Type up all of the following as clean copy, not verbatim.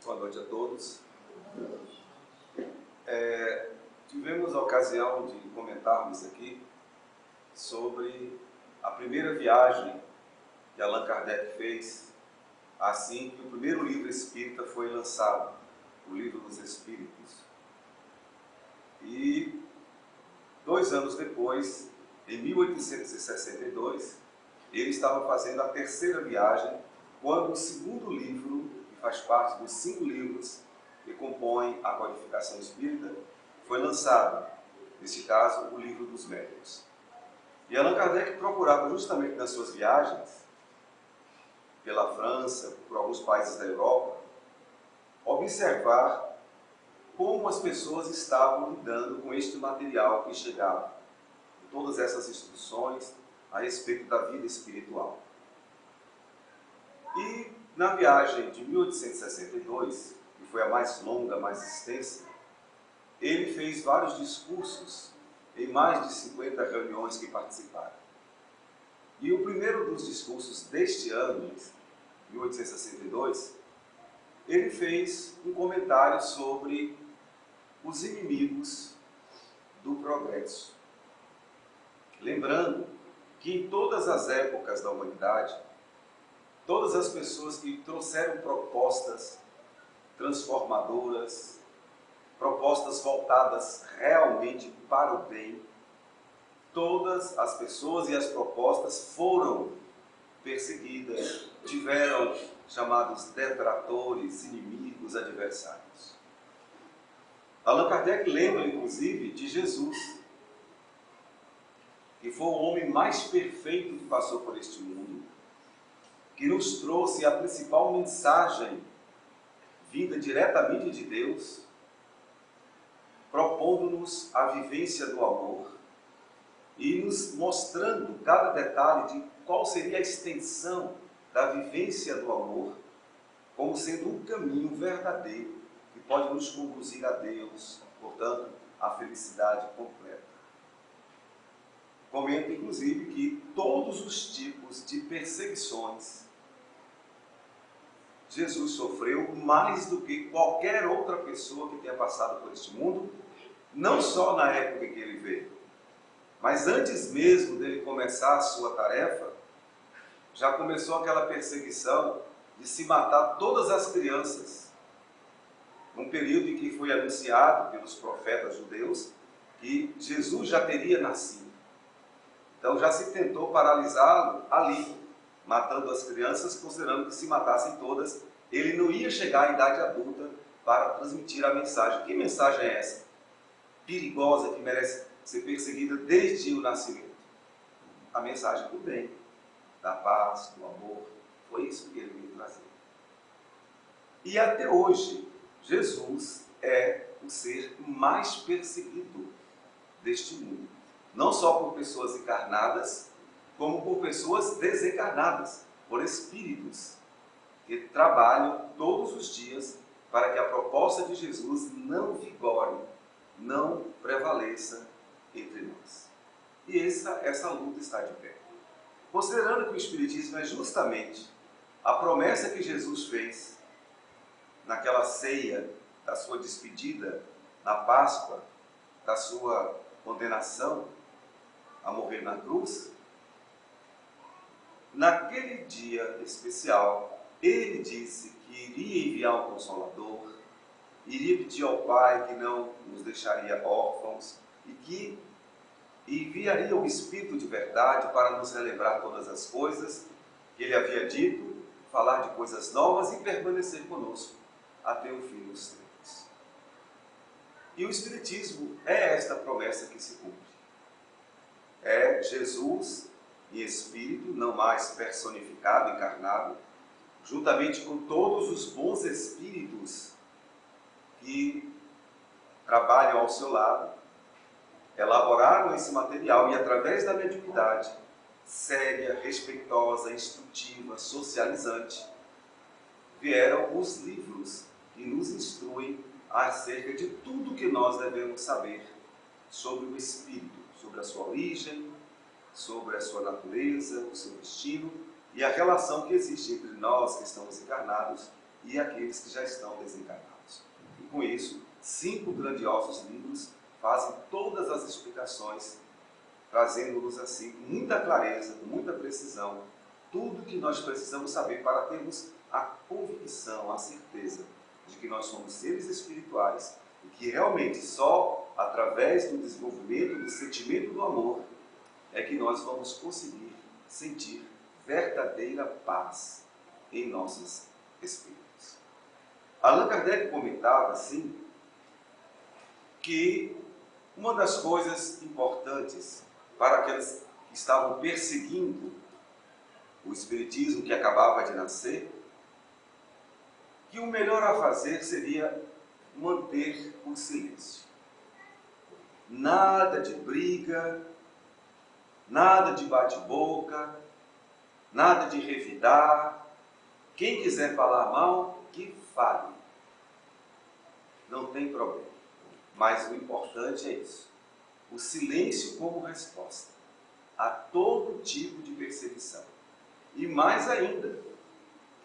Boa noite a todos. Tivemos a ocasião de comentarmos aqui sobre a primeira viagem que Allan Kardec fez assim que o primeiro livro espírita foi lançado, o Livro dos Espíritos. E 2 anos depois, em 1862, ele estava fazendo a terceira viagem, quando o segundo livro, que faz parte dos 5 livros que compõem a codificação espírita, foi lançado, neste caso, o Livro dos Médiuns. E Allan Kardec procurava justamente nas suas viagens, pela França, por alguns países da Europa, observar como as pessoas estavam lidando com este material que chegava, com todas essas instruções a respeito da vida espiritual. E na viagem de 1862, que foi a mais longa, mais extensa, ele fez vários discursos em mais de 50 reuniões que participaram. E o primeiro dos discursos deste ano, 1862, ele fez um comentário sobre os inimigos do progresso. Lembrando que em todas as épocas da humanidade, todas as pessoas que trouxeram propostas transformadoras, propostas voltadas realmente para o bem, todas as pessoas e as propostas foram perseguidas, tiveram chamados detratores, inimigos, adversários. Allan Kardec lembra, inclusive, de Jesus, que foi o homem mais perfeito que passou por este mundo, que nos trouxe a principal mensagem vinda diretamente de Deus, propondo-nos a vivência do amor e nos mostrando cada detalhe de qual seria a extensão da vivência do amor, como sendo um caminho verdadeiro que pode nos conduzir a Deus, portanto, à felicidade completa. Comenta, inclusive, que todos os tipos de perseguições Jesus sofreu mais do que qualquer outra pessoa que tenha passado por este mundo, não só na época em que ele veio, mas antes mesmo dele começar a sua tarefa, já começou aquela perseguição de se matar todas as crianças, num período em que foi anunciado pelos profetas judeus que Jesus já teria nascido. Então já se tentou paralisá-lo ali, matando as crianças, considerando que se matassem todas, ele não ia chegar à idade adulta para transmitir a mensagem. Que mensagem é essa? Perigosa, que merece ser perseguida desde o nascimento. A mensagem do bem, da paz, do amor, foi isso que ele veio trazer. E até hoje, Jesus é o ser mais perseguido deste mundo. Não só por pessoas encarnadas, como por pessoas desencarnadas, por espíritos que trabalham todos os dias para que a proposta de Jesus não vigore, não prevaleça entre nós. E essa luta está de pé. Considerando que o Espiritismo é justamente a promessa que Jesus fez naquela ceia da sua despedida, na Páscoa, da sua condenação a morrer na cruz, naquele dia especial, ele disse que iria enviar um Consolador, iria pedir ao Pai que não nos deixaria órfãos e que enviaria o Espírito de verdade para nos relembrar todas as coisas que ele havia dito, falar de coisas novas e permanecer conosco até o fim dos tempos. E o Espiritismo é esta promessa que se cumpre. É Jesus em espírito, não mais personificado, encarnado, juntamente com todos os bons espíritos que trabalham ao seu lado, elaboraram esse material e, através da mediunidade séria, respeitosa, instrutiva, socializante, vieram os livros que nos instruem acerca de tudo que nós devemos saber sobre o espírito, sobre a sua origem, sobre a sua natureza, o seu destino e a relação que existe entre nós que estamos encarnados e aqueles que já estão desencarnados. E com isso, 5 grandiosos livros fazem todas as explicações, trazendo-nos assim, com muita clareza, com muita precisão, tudo que nós precisamos saber para termos a convicção, a certeza de que nós somos seres espirituais e que realmente só através do desenvolvimento do sentimento do amor é que nós vamos conseguir sentir verdadeira paz em nossos espíritos. Allan Kardec comentava assim que uma das coisas importantes para aqueles que estavam perseguindo o espiritismo que acabava de nascer, que o melhor a fazer seria manter o silêncio. Nada de briga, nada de bate-boca, nada de revidar. Quem quiser falar mal, que fale. Não tem problema. Mas o importante é isso. O silêncio como resposta a todo tipo de perseguição. E mais ainda,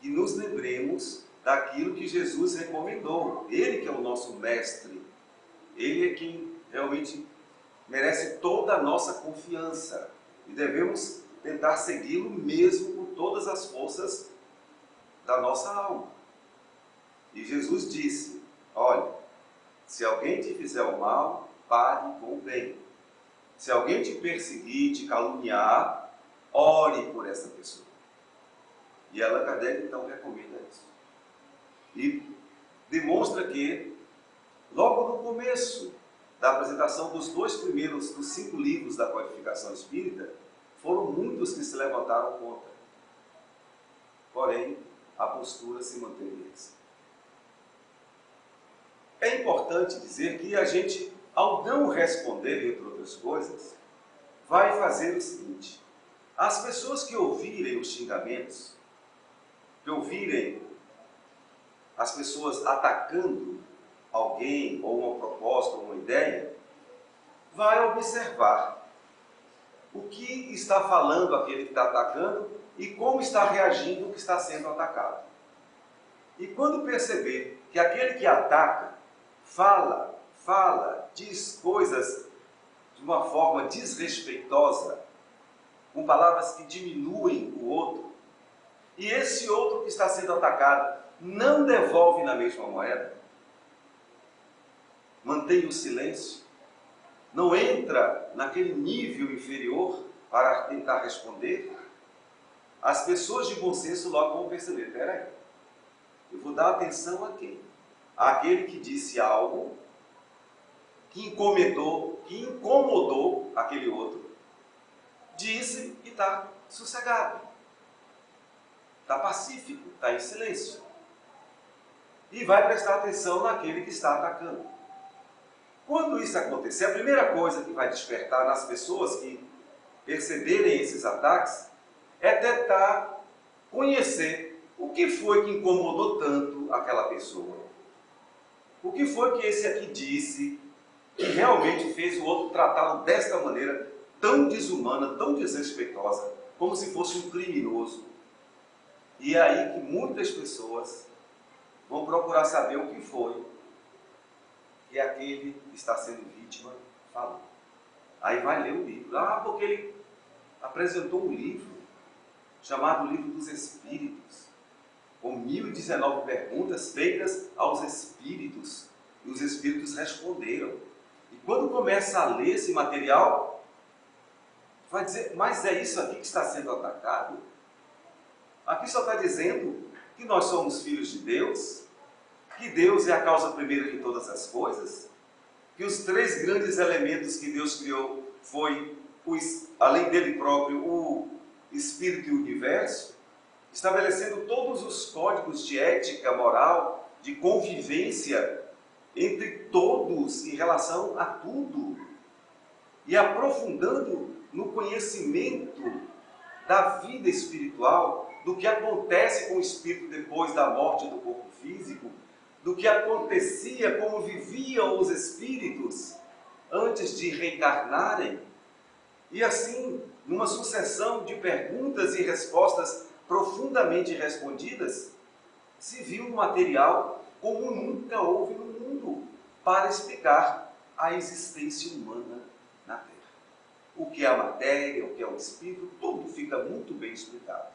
que nos lembremos daquilo que Jesus recomendou. Ele que é o nosso mestre. Ele é quem realmente merece toda a nossa confiança. E devemos tentar segui-lo mesmo com todas as forças da nossa alma. E Jesus disse, olha, se alguém te fizer o mal, pague com o bem. Se alguém te perseguir, te caluniar, ore por essa pessoa. E Allan Kardec então recomenda isso. E demonstra que, logo no começo da apresentação dos 5 livros da Codificação Espírita, foram muitos que se levantaram contra. Porém, a postura se manteve essa. É importante dizer que a gente, ao não responder, entre outras coisas, vai fazer o seguinte: as pessoas que ouvirem os xingamentos, que ouvirem as pessoas atacando alguém, ou uma proposta, ou uma ideia, vai observar o que está falando aquele que está atacando e como está reagindo o que está sendo atacado. E quando perceber que aquele que ataca fala, diz coisas de uma forma desrespeitosa, com palavras que diminuem o outro, e esse outro que está sendo atacado não devolve na mesma moeda, mantém o silêncio, não entra naquele nível inferior para tentar responder, as pessoas de bom senso logo vão perceber, peraí, eu vou dar atenção a quem? Àquele que disse algo que incomodou aquele outro, disse e está sossegado, está pacífico, está em silêncio. E vai prestar atenção naquele que está atacando. Quando isso acontecer, a primeira coisa que vai despertar nas pessoas que perceberem esses ataques é tentar conhecer o que foi que incomodou tanto aquela pessoa. O que foi que esse aqui disse que realmente fez o outro tratá-lo desta maneira tão desumana, tão desrespeitosa, como se fosse um criminoso. E é aí que muitas pessoas vão procurar saber o que foi que aquele que está sendo vítima falou. Aí vai ler o livro. Ah, porque ele apresentou um livro chamado Livro dos Espíritos, com 1019 perguntas feitas aos espíritos. E os espíritos responderam. E quando começa a ler esse material, vai dizer, mas é isso aqui que está sendo atacado? Aqui só está dizendo que nós somos filhos de Deus, que Deus é a causa primeira de todas as coisas, que os 3 grandes elementos que Deus criou foi, além dele próprio, o Espírito e o Universo, estabelecendo todos os códigos de ética, moral, de convivência entre todos em relação a tudo, e aprofundando no conhecimento da vida espiritual, do que acontece com o espírito depois da morte do corpo físico, do que acontecia, como viviam os espíritos antes de reencarnarem, e assim, numa sucessão de perguntas e respostas profundamente respondidas, se viu um material como nunca houve no mundo para explicar a existência humana na Terra. O que é a matéria, o que é o espírito, tudo fica muito bem explicado.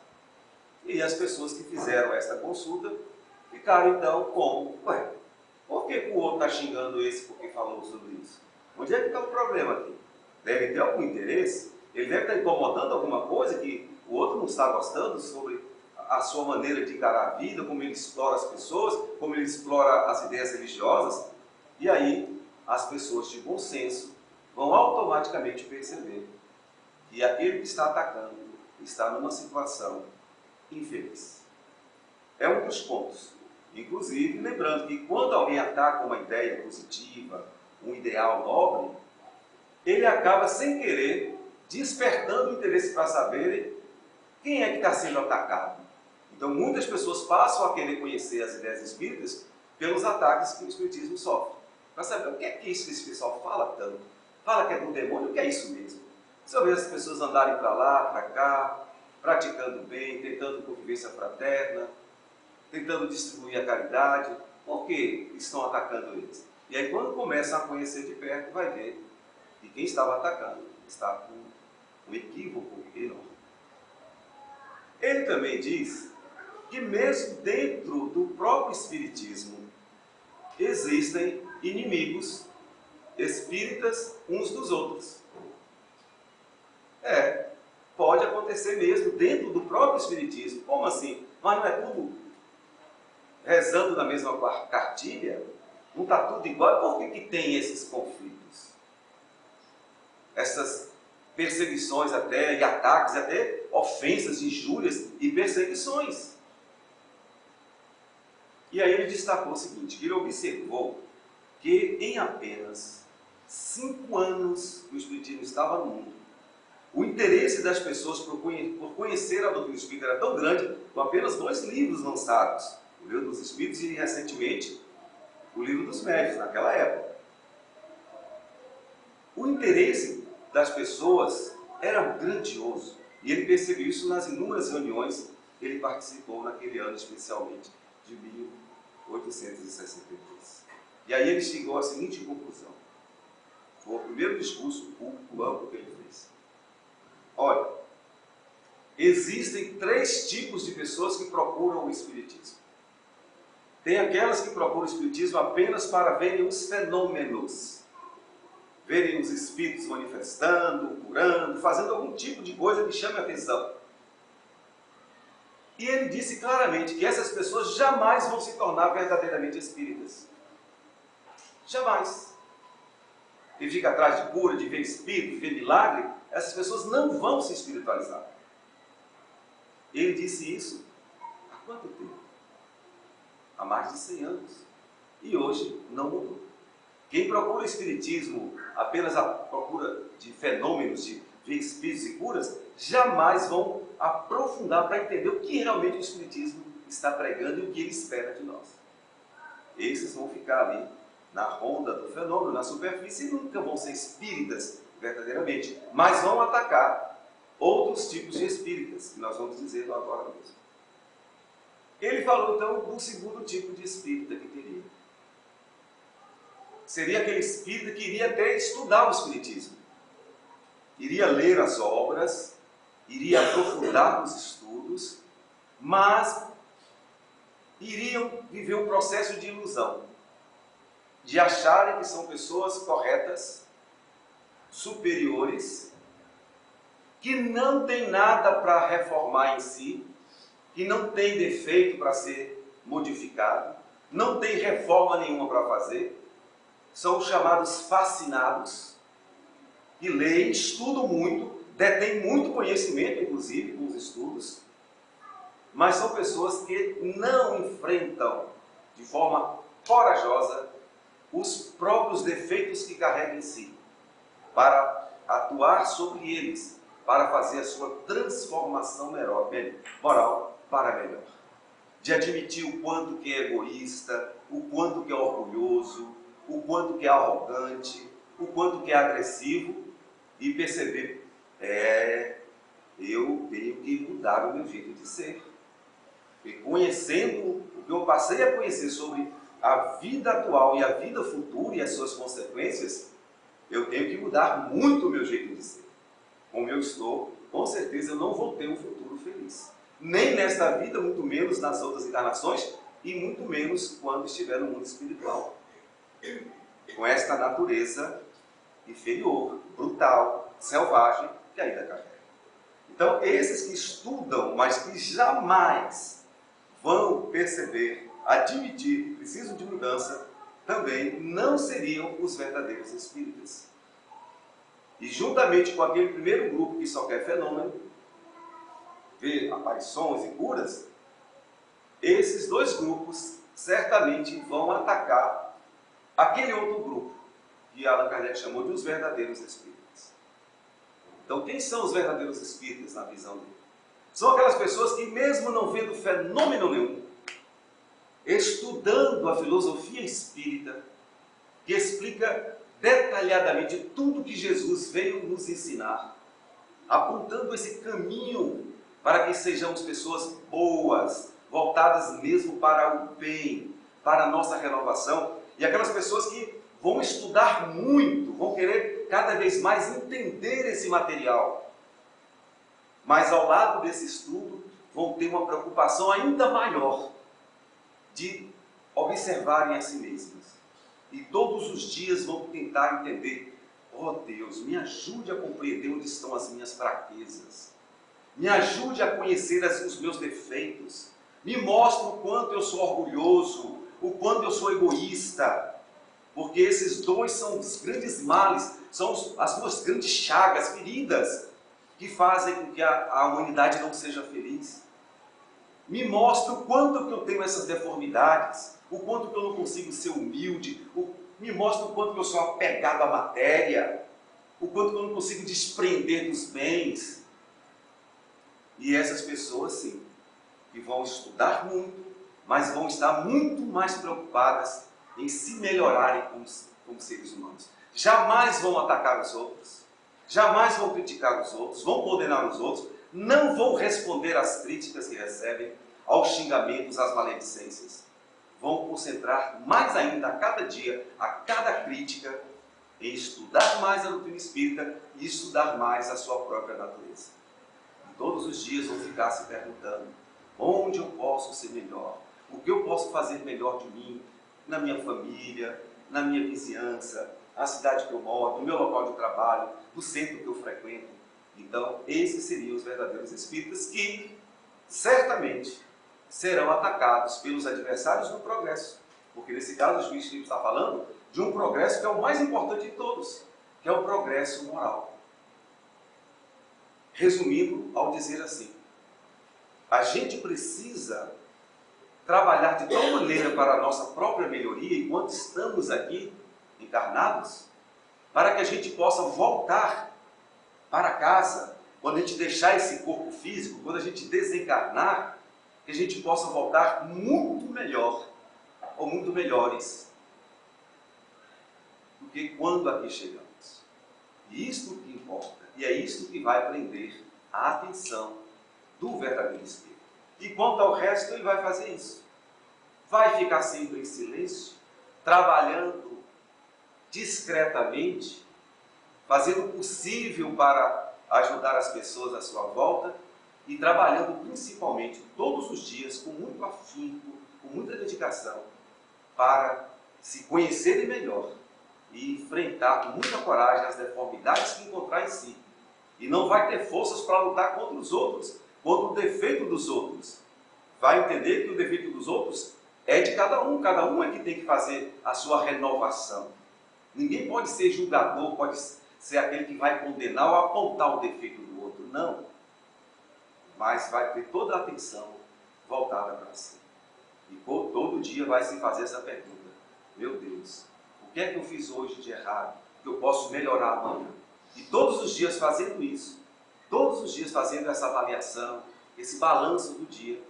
E as pessoas que fizeram esta consulta ficaram então como? Ué, por que o outro está xingando esse porque falou sobre isso? Onde é que está o problema aqui? Deve ter algum interesse? Ele deve estar incomodando alguma coisa que o outro não está gostando sobre a sua maneira de encarar a vida, como ele explora as pessoas, como ele explora as ideias religiosas. E aí, as pessoas de bom senso vão automaticamente perceber que aquele que está atacando está numa situação infeliz. É um dos pontos. Inclusive, lembrando que quando alguém ataca uma ideia positiva, um ideal nobre, ele acaba, sem querer, despertando o interesse para saberem quem é que está sendo atacado. Então, muitas pessoas passam a querer conhecer as ideias espíritas pelos ataques que o espiritismo sofre. Para saber o que é que isso que esse pessoal fala tanto. Fala que é do demônio, o que é isso mesmo? Se eu vejo as pessoas andarem para lá, para cá, praticando bem, tentando convivência fraterna, tentando distribuir a caridade, por que estão atacando eles? E aí, quando começam a conhecer de perto, vai ver que quem estava atacando está com um equívoco enorme. Ele também diz que mesmo dentro do próprio espiritismo existem inimigos espíritas uns dos outros. Pode acontecer mesmo dentro do próprio espiritismo. Como assim? Mas não é tudo rezando na mesma cartilha? Não está tudo igual? Por que tem esses conflitos? Essas perseguições até, e ataques, até ofensas, injúrias e perseguições. E aí ele destacou o seguinte, que ele observou que em apenas 5 anos que o espiritismo estava no mundo, o interesse das pessoas por conhecer a doutrina espírita era tão grande, com apenas 2 livros lançados, o Livro dos Espíritos e, recentemente, o Livro dos Médiuns, naquela época. O interesse das pessoas era grandioso, e ele percebeu isso nas inúmeras reuniões que ele participou naquele ano, especialmente, de 1862. E aí ele chegou à seguinte conclusão. Foi o primeiro discurso público amplo que ele fez. Olha, existem 3 tipos de pessoas que procuram o espiritismo. Tem aquelas que procuram o espiritismo apenas para verem os fenômenos, verem os espíritos manifestando, curando, fazendo algum tipo de coisa que chame a atenção. E ele disse claramente que essas pessoas jamais vão se tornar verdadeiramente espíritas. Jamais. Quem fica atrás de cura, de ver espírito, de ver milagre, essas pessoas não vão se espiritualizar. Ele disse isso há quanto tempo? Há mais de 100 anos. E hoje não mudou. Quem procura o espiritismo apenas a procura de fenômenos, de ver espíritos e curas, jamais vão aprofundar para entender o que realmente o espiritismo está pregando e o que ele espera de nós. Esses vão ficar ali na ronda do fenômeno, na superfície, e nunca vão ser espíritas verdadeiramente, mas vão atacar outros tipos de espíritas, que nós vamos dizer agora mesmo. Ele falou então do segundo tipo de espírita que teria. Seria aquele espírita que iria até estudar o espiritismo. Iria ler as obras, iria aprofundar nos estudos, mas iriam viver um processo de ilusão, de acharem que são pessoas corretas, superiores, que não tem nada para reformar em si, que não tem defeito para ser modificado, não tem reforma nenhuma para fazer, são os chamados fascinados, que leem, estudam muito, detêm muito conhecimento, inclusive, com os estudos, mas são pessoas que não enfrentam de forma corajosa os próprios defeitos que carregam em si, para atuar sobre eles, para fazer a sua transformação moral para melhor. De admitir o quanto que é egoísta, o quanto que é orgulhoso, o quanto que é arrogante, o quanto que é agressivo, e perceber, eu tenho que mudar o meu jeito de ser. E conhecendo o que eu passei a conhecer sobre a vida atual e a vida futura e as suas consequências, eu tenho que mudar muito o meu jeito de ser. Como eu estou, com certeza eu não vou ter um futuro feliz. Nem nesta vida, muito menos nas outras encarnações, e muito menos quando estiver no mundo espiritual. Com esta natureza inferior, brutal, selvagem, que ainda carrega. Então, esses que estudam, mas que jamais vão perceber, admitir que precisam de mudança, também não seriam os verdadeiros espíritas. E juntamente com aquele primeiro grupo que só quer fenômeno, vê aparições e curas, esses dois grupos certamente vão atacar aquele outro grupo, que Allan Kardec chamou de os verdadeiros espíritas. Então, quem são os verdadeiros espíritas na visão dele? São aquelas pessoas que, mesmo não vendo fenômeno nenhum, estudando a filosofia espírita, que explica detalhadamente tudo que Jesus veio nos ensinar, apontando esse caminho para que sejamos pessoas boas, voltadas mesmo para o bem, para a nossa renovação, e aquelas pessoas que vão estudar muito, vão querer cada vez mais entender esse material, mas ao lado desse estudo vão ter uma preocupação ainda maior de observarem a si mesmas. E todos os dias vão tentar entender: ó Deus, me ajude a compreender onde estão as minhas fraquezas. Me ajude a conhecer os meus defeitos. Me mostre o quanto eu sou orgulhoso, o quanto eu sou egoísta. Porque esses dois são os grandes males, são as duas grandes chagas, feridas, que fazem com que a humanidade não seja feliz. Me mostre o quanto que eu tenho essas deformidades, o quanto que eu não consigo ser humilde, me mostre o quanto que eu sou apegado à matéria, o quanto que eu não consigo desprender dos bens. E essas pessoas, sim, que vão estudar muito, mas vão estar muito mais preocupadas em se melhorarem como seres humanos. Jamais vão atacar os outros, jamais vão criticar os outros, vão condenar os outros, não vão responder às críticas que recebem, aos xingamentos, às maledicências. Vão concentrar mais ainda a cada dia, a cada crítica, em estudar mais a doutrina espírita e estudar mais a sua própria natureza. E todos os dias vão ficar se perguntando: onde eu posso ser melhor? O que eu posso fazer melhor de mim, na minha família, na minha vizinhança, na cidade que eu moro, no meu local de trabalho, no centro que eu frequento? Então, esses seriam os verdadeiros espíritas que, certamente, serão atacados pelos adversários do progresso. Porque, nesse caso, o Espírito Espírita está falando de um progresso que é o mais importante de todos, que é o progresso moral. Resumindo, ao dizer assim: a gente precisa trabalhar de tal maneira para a nossa própria melhoria, enquanto estamos aqui encarnados, para que a gente possa voltar para casa, quando a gente deixar esse corpo físico, quando a gente desencarnar, que a gente possa voltar muito melhor, ou muito melhores, do que quando aqui chegamos. E isto que importa, e é isto que vai prender a atenção do verdadeiro espírito. E quanto ao resto, ele vai fazer isso. Vai ficar sempre em silêncio, trabalhando discretamente, fazendo o possível para ajudar as pessoas à sua volta e trabalhando principalmente todos os dias com muito afinco, com muita dedicação, para se conhecerem melhor e enfrentar com muita coragem as deformidades que encontrar em si. E não vai ter forças para lutar contra os outros, contra o defeito dos outros. Vai entender que o defeito dos outros é de cada um é que tem que fazer a sua renovação. Ninguém pode ser julgador, pode ser aquele que vai condenar ou apontar o defeito do outro, não. Mas vai ter toda a atenção voltada para si. E todo dia vai se fazer essa pergunta: meu Deus, o que é que eu fiz hoje de errado, que eu posso melhorar amanhã? E todos os dias fazendo isso, todos os dias fazendo essa avaliação, esse balanço do dia,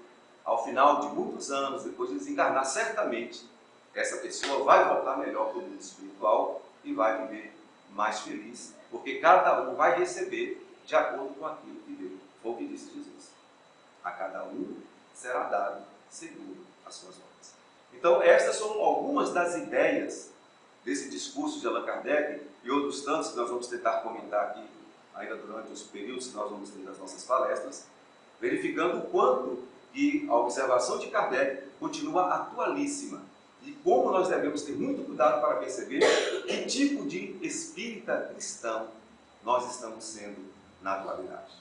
ao final de muitos anos, depois de desencarnar, certamente, essa pessoa vai voltar melhor para o mundo espiritual e vai viver mais feliz, porque cada um vai receber de acordo com aquilo que deu. Foi o que disse Jesus: a cada um será dado segundo as suas obras. Então, estas são algumas das ideias desse discurso de Allan Kardec e outros tantos que nós vamos tentar comentar aqui ainda durante os períodos que nós vamos ter nas nossas palestras, verificando o quanto que a observação de Kardec continua atualíssima e como nós devemos ter muito cuidado para perceber que tipo de espírita cristão nós estamos sendo na atualidade.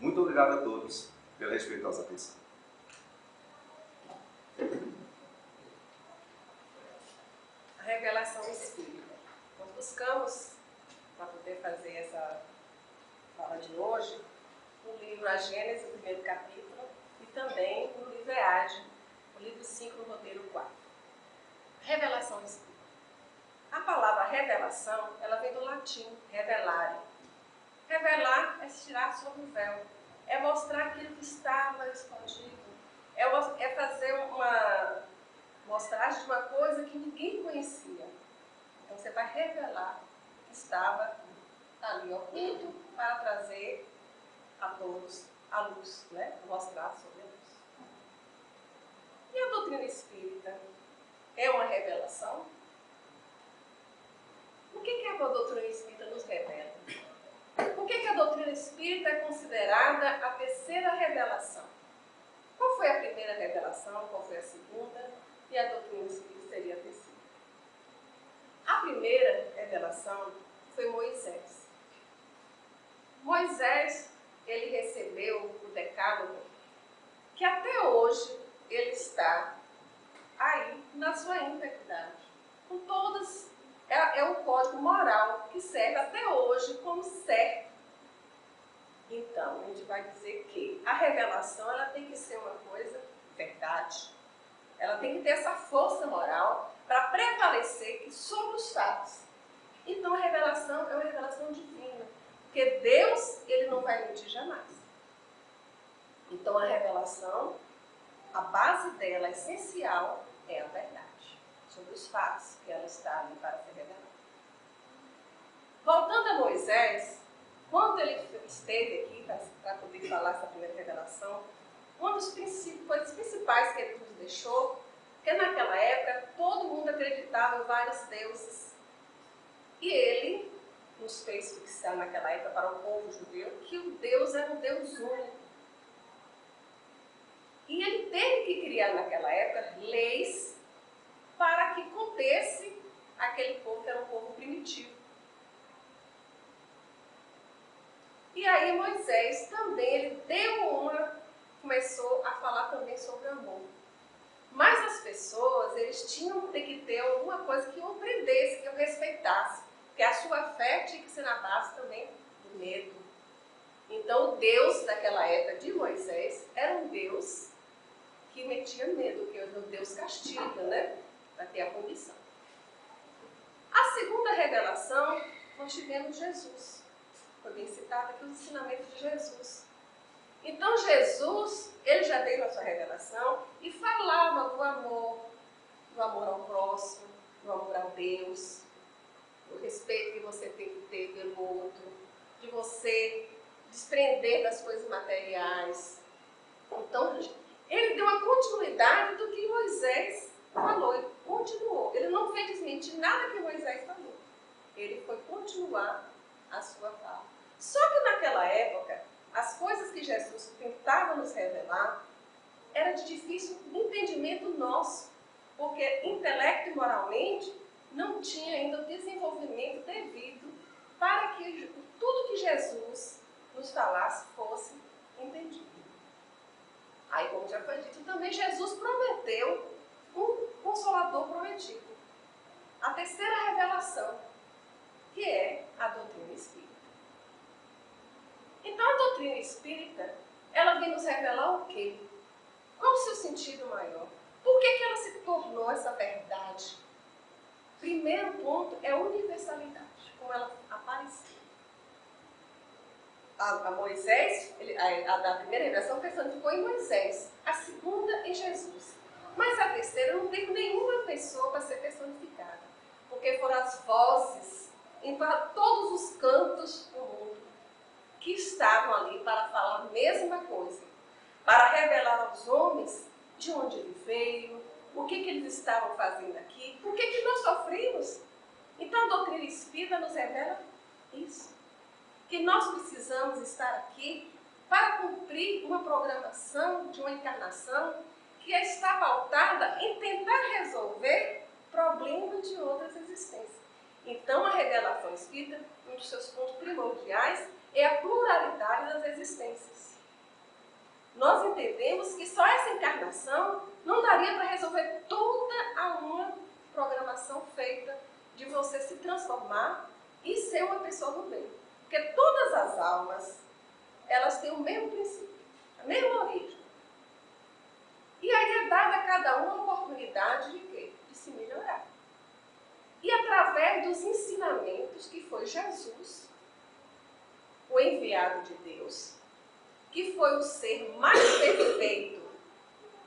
Muito obrigado a todos pela respeitosa atenção. A revelação espírita. Nós buscamos, para poder fazer essa fala de hoje, no livro A Gênese, o primeiro capítulo, e também no livro EAD, o livro 5, no roteiro 4. Revelação espírita. A palavra revelação, ela vem do latim, revelare. Revelar é tirar sobre o véu, é mostrar aquilo que estava escondido, é fazer uma mostragem de uma coisa que ninguém conhecia. Então você vai revelar o que estava ali oculto para trazer a todos a luz, né? Mostrar sobre a luz. E a doutrina espírita é uma revelação? O que a doutrina espírita nos revela? Por que a doutrina espírita é considerada a terceira revelação? Qual foi a primeira revelação? Qual foi a segunda? E a doutrina espírita seria a terceira. A primeira revelação foi Moisés. Moisés, ele recebeu o Decálogo, que até hoje ele está aí na sua integridade, com todas, é o código moral que serve até hoje como certo. Então, a gente vai dizer que a revelação ela tem que ser uma coisa verdade. Ela tem que ter essa força moral para prevalecer sobre os fatos. Então, a revelação é uma revelação divina, porque Deus ele não vai mentir jamais. Então, a revelação, a base dela, essencial, é a verdade, sobre os fatos que ela está ali para ser revelada. Voltando a Moisés, quando ele esteve aqui para poder falar essa primeira revelação, uma das coisas principais que ele nos deixou, porque naquela época todo mundo acreditava em vários deuses. E ele nos fez fixar naquela época para o povo judeu que o Deus era um Deus único. E ele teve que criar naquela época leis para que contesse aquele povo que era um povo primitivo. E aí Moisés também, ele começou a falar também sobre amor. Mas as pessoas, eles tinham que ter alguma coisa que eu aprendesse, que eu respeitasse. Porque a sua fé tinha que ser na base também do medo. Então o Deus daquela época de Moisés era um Deus que metia medo, que o Deus castiga, né? Para ter a punição. A segunda revelação, nós tivemos Jesus. Foi bem citado aqui os ensinamentos de Jesus. Então Jesus, ele já veio na sua revelação e falava do amor ao próximo, do amor a Deus, do respeito que você tem que ter pelo outro, de você desprender das coisas materiais. Então, ele deu a continuidade do que Moisés falou, ele continuou. Ele não fez desmentir nada que Moisés falou. Ele foi continuar a sua fala. Só que naquela época, as coisas que Jesus tentava nos revelar era de difícil entendimento nosso, porque intelecto e moralmente não tinha ainda o desenvolvimento devido para que tudo que Jesus nos falasse fosse entendido. Aí, como já foi dito, também Jesus prometeu um Consolador prometido. A terceira revelação, que é a doutrina espírita. Então, a doutrina espírita, ela vem nos revelar o quê? Qual o seu sentido maior? Por que ela se tornou essa verdade? Primeiro ponto é a universalidade, como ela apareceu. A Moisés, a da primeira revelação personificou em Moisés, a segunda em Jesus. Mas a terceira não teve nenhuma pessoa para ser personificada, porque foram as vozes em todos os cantos do mundo que estavam ali para falar a mesma coisa, para revelar aos homens de onde ele veio, o que eles estavam fazendo aqui, por que nós sofrimos. Então a doutrina espírita nos revela isso, que nós precisamos estar aqui para cumprir uma programação de uma encarnação que está pautada em tentar resolver problemas de outras existências. Então a revelação espírita, um dos seus pontos primordiais, é a pluralidade das existências. Nós entendemos que só essa encarnação não daria para resolver toda uma programação feita de você se transformar e ser uma pessoa do bem. Porque todas as almas, elas têm o mesmo princípio, a mesma origem. E aí é dada a cada um a oportunidade de quê? De se melhorar. E através dos ensinamentos que foi Jesus, o enviado de Deus, que foi o ser mais perfeito,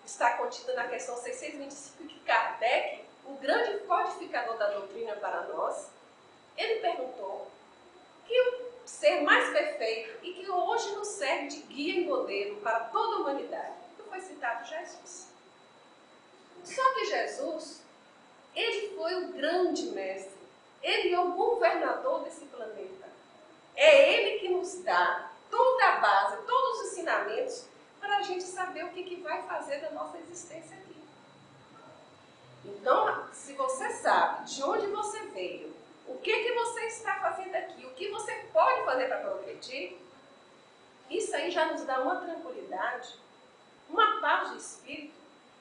está contido na questão 625, que Kardec, o grande codificador da doutrina para nós, ele perguntou que o ser mais perfeito e que hoje nos serve de guia e modelo para toda a humanidade, que foi citado Jesus. Só que Jesus, ele foi o grande mestre, ele é o governador desse planeta. É ele que nos dá toda a base, todos os ensinamentos para a gente saber o que vai fazer da nossa existência aqui. Então, se você sabe de onde você veio, o que você está fazendo aqui, o que você pode fazer para progredir, isso aí já nos dá uma tranquilidade, uma paz de espírito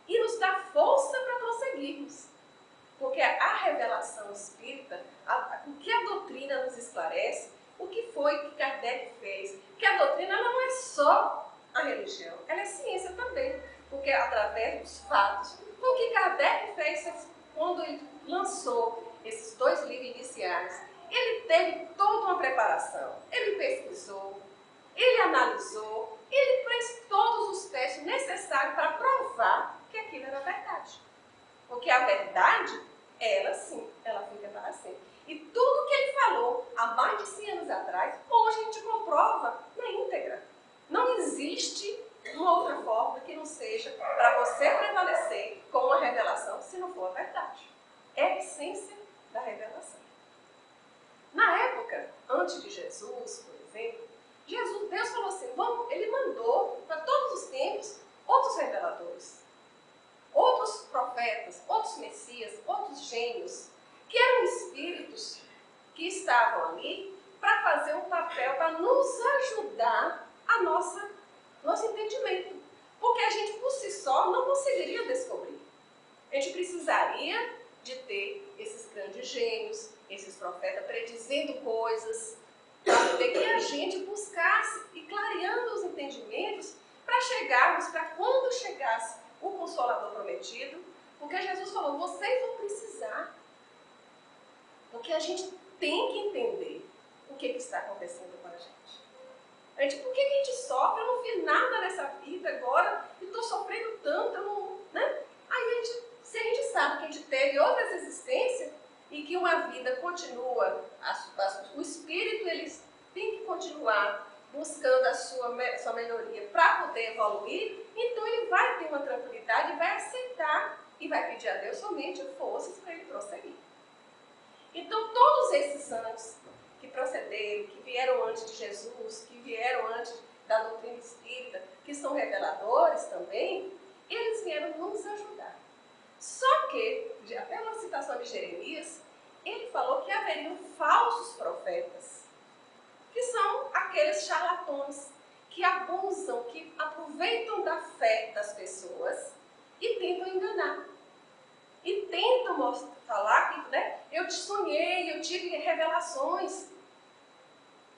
e nos dá força para prosseguirmos. Porque a revelação espírita, o que a doutrina nos esclarece, o que foi que Kardec fez, que a doutrina ela não é só a religião, ela é ciência também, porque através dos fatos, o que Kardec fez quando ele lançou esses 2 livros iniciais, ele teve toda uma preparação, ele pesquisou, ele analisou, ele fez todos os testes necessários para provar que aquilo era verdade. Porque a verdade, ela sim, ela fica para sempre. E tudo que ele falou há mais de 100 anos atrás, hoje a gente comprova na íntegra. Não existe uma outra forma que não seja para você prevalecer com a revelação, se não for a verdade. É a essência da revelação. Na época, antes de Jesus, por exemplo, Deus falou assim, ele mandou para todos os tempos outros reveladores, outros profetas, outros messias, outros gênios, que eram espíritos que estavam ali para fazer um papel, para nos ajudar a nosso entendimento. Porque a gente, por si só, não conseguiria descobrir. A gente precisaria de ter esses grandes gênios, esses profetas predizendo coisas, para poder que a gente buscasse e clareando os entendimentos para chegarmos, para quando chegasse o Consolador prometido, porque Jesus falou, vocês vão precisar. Porque a gente tem que entender o que está acontecendo com a gente. Por que a gente sofre? Eu não vi nada nessa vida agora e estou sofrendo tanto, eu não, né? Aí se a gente sabe que a gente teve outras existências e que uma vida continua, o espírito ele tem que continuar buscando a sua melhoria para poder evoluir, então ele vai ter uma tranquilidade, vai aceitar e vai pedir a Deus somente forças para ele prosseguir. Então, todos esses santos que procederam, que vieram antes de Jesus, que vieram antes da doutrina espírita, que são reveladores também, eles vieram nos ajudar. Só que, até uma citação de Jeremias, ele falou que haveriam falsos profetas, que são aqueles charlatões que abusam, que aproveitam da fé das pessoas e tentam enganar. E tentam falar que, né, eu te sonhei, eu tive revelações.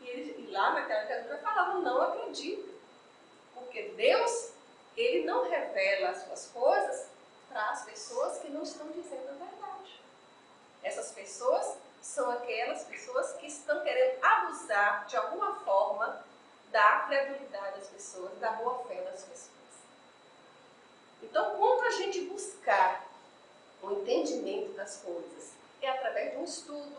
E lá naquela criatura falavam, não acredito. Porque Deus, ele não revela as suas coisas para as pessoas que não estão dizendo a verdade. Essas pessoas são aquelas pessoas que estão querendo abusar de alguma forma da credulidade das pessoas, da boa fé das pessoas. Então, quando a gente buscar o entendimento das coisas, é através de um estudo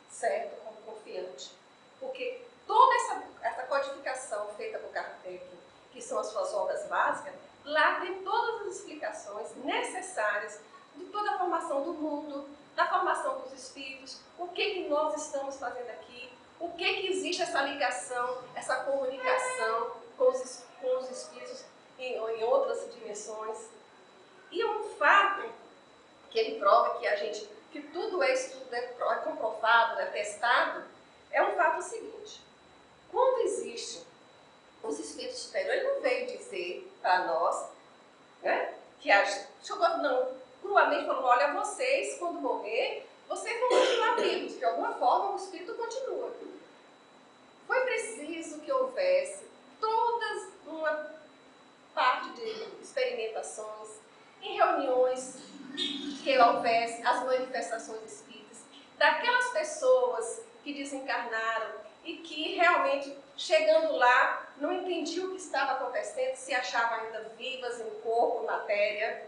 certo, confiante. Porque toda essa codificação feita por Kardec, que são as suas obras básicas, Lá tem todas as explicações necessárias de toda a formação do mundo, da formação dos espíritos, o que nós estamos fazendo aqui, o que existe essa ligação, essa comunicação com os espíritos em outras dimensões. E um fato que ele prova que tudo é comprovado, é testado, é um fato seguinte. Quando existe os espíritos superiores, ele não veio dizer para nós, né, cruamente falou, olha, vocês, quando morrer, vocês vão continuar vivos, de alguma forma o espírito continua. Foi preciso que houvesse toda uma parte de experimentações, em reuniões que houvesse as manifestações espíritas, daquelas pessoas que desencarnaram e que realmente, chegando lá, não entendiam o que estava acontecendo, se achavam ainda vivas em corpo, matéria.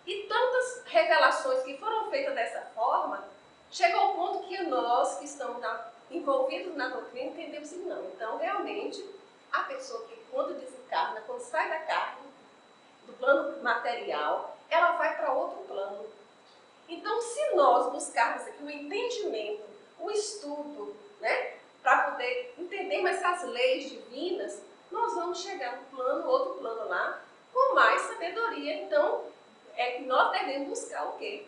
E tantas revelações que foram feitas dessa forma, chegou ao ponto que nós, que estamos envolvidos na doutrina, entendemos que não. Então, realmente, a pessoa que quando desencarna, quando sai da carne, do plano material, ela vai para outro plano. Então, se nós buscarmos aqui o entendimento, o estudo, né, para poder entender mais essas leis divinas, nós vamos chegar no plano, outro plano lá, com mais sabedoria. Então, é que nós devemos buscar o quê?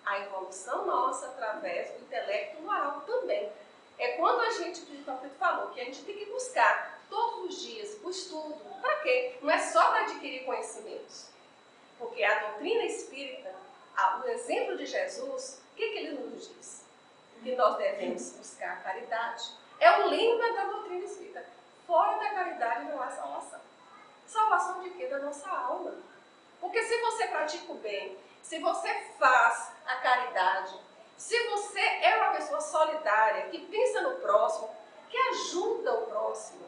A evolução nossa através do intelecto moral também. É quando a gente, como o Paulo falou, que a gente tem que buscar todos os dias o estudo. Para quê? Não é só para adquirir conhecimentos. Porque a doutrina espírita, o exemplo de Jesus, o que ele nos diz? Que nós devemos buscar a caridade. É o lema da doutrina espírita. Fora da caridade não há salvação. Salvação de quê? Da nossa alma. Porque se você pratica o bem, se você faz a caridade, se você é uma pessoa solidária, que pensa no próximo, que ajuda o próximo,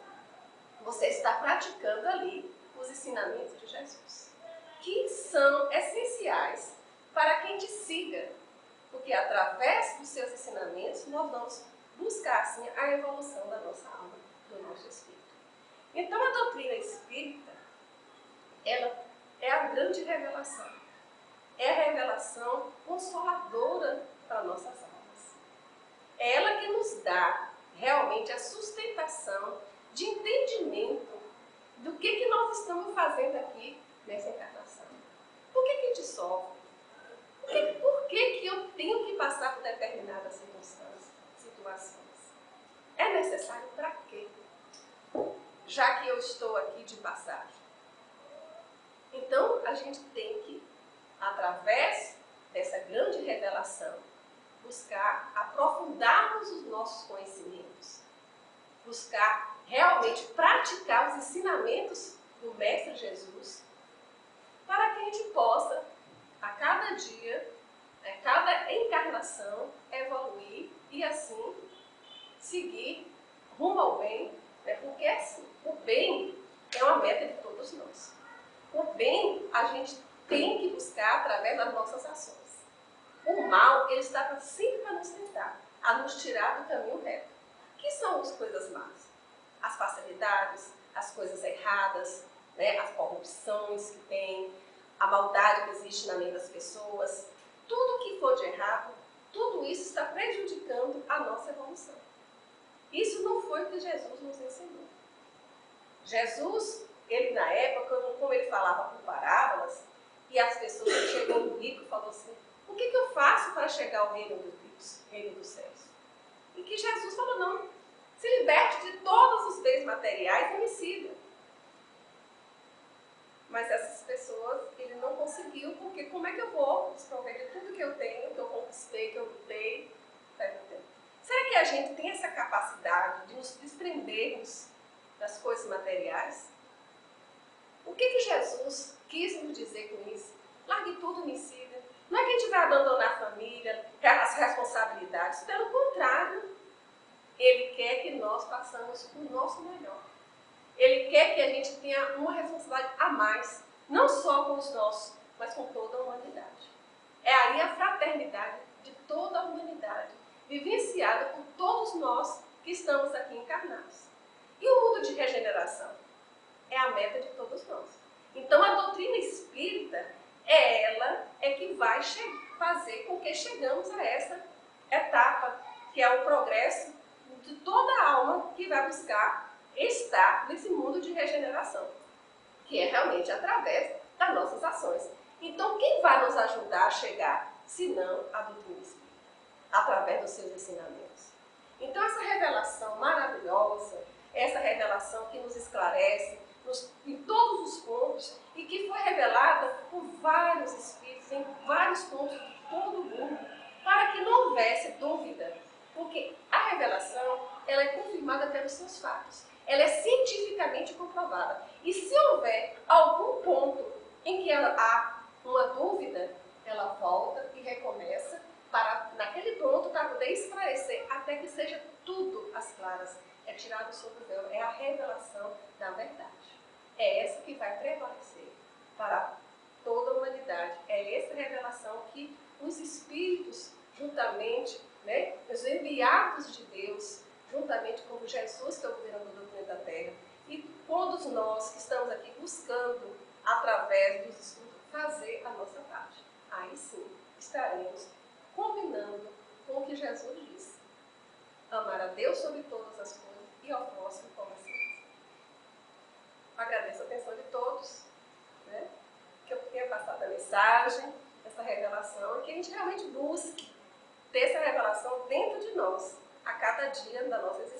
você está praticando ali os ensinamentos de Jesus, que são essenciais para quem te siga, porque através dos seus ensinamentos nós vamos buscar assim a evolução da nossa alma, do nosso espírito. Então a doutrina espírita, ela é a grande revelação, é a revelação consoladora para nossas almas. É ela que nos dá realmente a sustentação de entendimento do que nós estamos fazendo aqui nessa encarnação. Por que a gente sofre? Por que eu tenho que passar por determinadas situações? É necessário para quê? Já que eu estou aqui de passagem. Então, a gente tem que, através dessa grande revelação, buscar aprofundarmos os nossos conhecimentos, buscar realmente praticar os ensinamentos do Mestre Jesus, para que a gente possa, a cada dia, a cada encarnação, evoluir e assim seguir rumo ao bem, né? Porque assim, o bem é uma meta de todos nós. O bem a gente tem que buscar através das nossas ações. O mal, ele está sempre para nos tentar, a nos tirar do caminho reto. O que são as coisas más? As facilidades, as coisas erradas, né? As corrupções que tem, a maldade que existe na mente das pessoas. Tudo que for de errado, tudo isso está prejudicando a nossa evolução. Isso não foi o que Jesus nos ensinou. Jesus, ele na época, como ele falava por parábolas, e as pessoas chegou no rico e falou assim, o que eu faço para chegar ao reino de Deus, reino dos céus? E que Jesus falou, não, se liberte de todos os bens materiais e me siga. Mas essas pessoas, ele não conseguiu, porque como é que eu vou desprover de tudo que eu tenho, que eu conquistei, que eu lutei? Será que a gente tem essa capacidade de nos desprendermos das coisas materiais? O que Jesus quis nos dizer com isso? Largue tudo, me siga. Não é que a gente vai abandonar a família, as responsabilidades. Pelo contrário, ele quer que nós façamos o nosso melhor. Ele quer que a gente tenha uma responsabilidade a mais, não só com os nossos, mas com toda a humanidade. É aí a fraternidade de toda a humanidade, vivenciada por todos nós que estamos aqui encarnados. E o mundo de regeneração? É a meta de todos nós. Então a doutrina espírita, ela é que vai fazer com que chegamos a essa etapa, que é o progresso de toda a alma que vai buscar estar nesse mundo de regeneração, que é realmente através das nossas ações. Então, quem vai nos ajudar a chegar, se não a doutrina espírita, através dos seus ensinamentos? Então, essa revelação maravilhosa, essa revelação que nos esclarece em todos os pontos e que foi revelada por vários espíritos em vários pontos de todo o mundo, para que não houvesse dúvida, porque a revelação ela é confirmada pelos seus fatos, ela é cientificamente comprovada. E se houver algum ponto em que há uma dúvida, ela volta e recomeça para, naquele ponto, para poder esclarecer, até que seja tudo às claras. É tirado sobre o véu, é a revelação da verdade. É essa que vai prevalecer para toda a humanidade. É essa revelação que os espíritos, juntamente, né, os enviados de Deus, juntamente com Jesus, que é o governador do planeta Terra, e todos nós que estamos aqui buscando, através dos estudos, fazer a nossa parte. Aí sim, estaremos combinando com o que Jesus disse. Amar a Deus sobre todas as coisas e ao próximo como a si mesmo. Agradeço a atenção de todos, né? Que eu tenha passado a mensagem, essa revelação, e que a gente realmente busque ter essa revelação dentro de nós, a cada dia da nossa existência.